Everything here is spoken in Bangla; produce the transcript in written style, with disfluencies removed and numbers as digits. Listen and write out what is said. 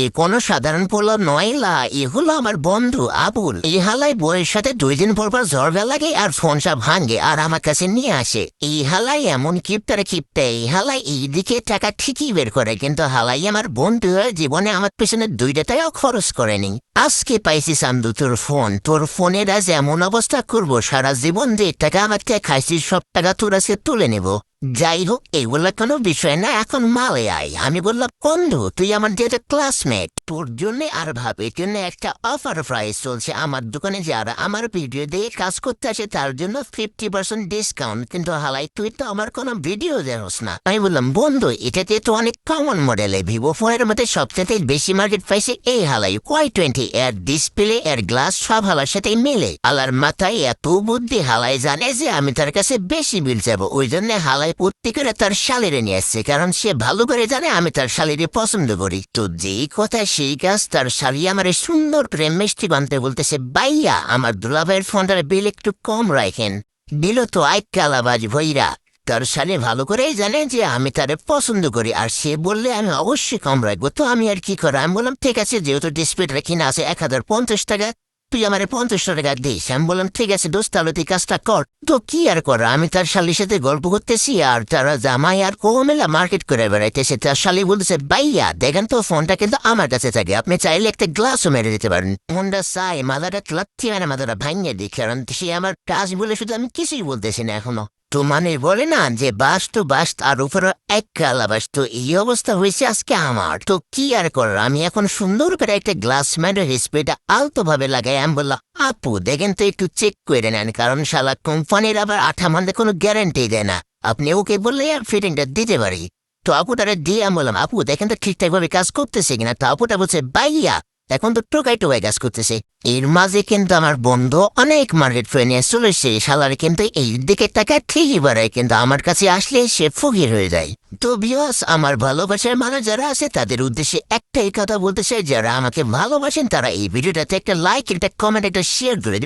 এ কোনো সাধারণ পোলা নয়লা, এ হলো আমার বন্ধু আবুল। এই হালাই বইয়ের সাথে 2 দিন পর জ্বর লাগে আর ফোনটা ভাঙে আর আমার কাছে নিয়ে আসে। এই হালাই এমন কিপটা এই হালাই এইদিকে টাকা ঠিকই বের করে, কিন্তু হালাই আমার বন্ধু জীবনে আমার পেছনে 2 টাকাও খরচ করেনি। আজকে পাইছি চান্দু তোর ফোনের আজ এমন অবস্থা করবো, সারা জীবন যে টাকা আমার থেকে খাইছিস সব টাকা তোর আজকে তুলে নেব। যাই হোক, এগুলো কোনো বিষয় না, এখন মালে আয়। আমি বললাম, বন্ধু তুই আমার যেটা ক্লাসমেট, তোর জন্য আর ভাবের জন্য একটা অফার প্রাইস চলছে আমার দোকানে। যারা আমার ভিডিও দিয়ে কাজ করতে আসে তার জন্য 50% ডিসকাউন্ট। কিন্তু হালাই তুই তো আমার কোনো ভিডিও দেখোস না। আমি বললাম, বন্ধু এটাতে তো অনেক কমন মডেলে ভিভো ফোনের মধ্যে সবচেয়ে বেশি মার্কেট পাইছে এই হালাই Y20। এর ডিসপ্লে এর গ্লাস সব হালার সাথে মেলে। হালার মাথায় এত বুদ্ধি, হালাই জানে যে আমি তার কাছে বেশি বিল যাবো, ওই জন্য হালাই পূর্তি করে তার শালিরে নিয়ে আসছে, কারণ সে ভালো করে জানে আমি তার শালিরে পছন্দ করি। তো যেই কথা সেই কাজ, তার শালি আমার এই সুন্দর প্রেম মিষ্টি বানতে বলতেছে, বাইয়া আমার দুলাভাইয়ের ফোনটার বিল একটু কম রাখেন। দিল তো আইকালাবাজ ভৈরা। তার শালি ভালো করেই জানে যে আমি তারে পছন্দ করি, আর সে বললে আমি অবশ্যই কম রাখবো। তো আমি আর কি করা, আমি বললাম ঠিক আছে, যেহেতু ডিসপ্লেটা কিনা আছে 1050 টাকা, তুই আমার 50 টাকা দিস। আমি বললাম ঠিক আছে দোস্ত, তাহলে তুই কাজটা কর। তো কি আর করা, আমি তার শালির সাথে গল্প করতেছি আর তারা জামাই আর কোমেলা মার্কেট করে বেড়াইতেছে। তার শালি বলতেছে, ভাইয়া দেখেন তো ফোনটা কিন্তু আমার কাছে থাকে, আপনি চাইলে একটা গ্লাসও মেরে দিতে পারেন। ফোনটা চাই মাথাটা লাথি মানে মাথাটা ভাঙিয়ে দিই, কারণ সে আমার কাজ বলে শুধু আমি কিছুই বলতেছি না এখনো। তো মানে বলে না যে বাস আর উপরে এক কালা বাস, তো এই অবস্থা হয়েছে আজকে আমার। তো কি আর করার, আমি এখন সুন্দর করে একটা গ্লাস ম্যানের স্প্রেটা আলতো ভাবে লাগাই। আমি বললাম, আপু দেখেন তো একটু চেক করে নেন, কারণ শালা কোম্পানির আবার 8 মাসে কোনো গ্যারান্টি দেয় না, আপনি ওকে বললে আর ফিটিংটা দিতে পারি। তো আপুটারে দিয়ে আমি বললাম, আপু দেখেন তো ঠিকঠাক ভাবে কাজ করতেছে কিনা। তো আপুটা বলছে, ভাইয়া এখন তো টোকাই কাজ করতেছে। এর মাঝে কিন্তু আমার বন্ধু অনেক মার্কেট ফ্রেন্ড নিয়ে চলেছে, শালারে কিন্তু এই দিকে টাকা ঠিকই বাড়ায়, কিন্তু আমার কাছে আসলে সে ফকির হয়ে যায়। তো বিয়াস, আমার ভালোবাসার মানুষ যারা আছে তাদের উদ্দেশ্যে একটাই কথা বলতে চাই, যারা আমাকে ভালোবাসেন তারা এই ভিডিওটাতে একটা লাইক, একটা কমেন্ট, একটা শেয়ার করে দিন।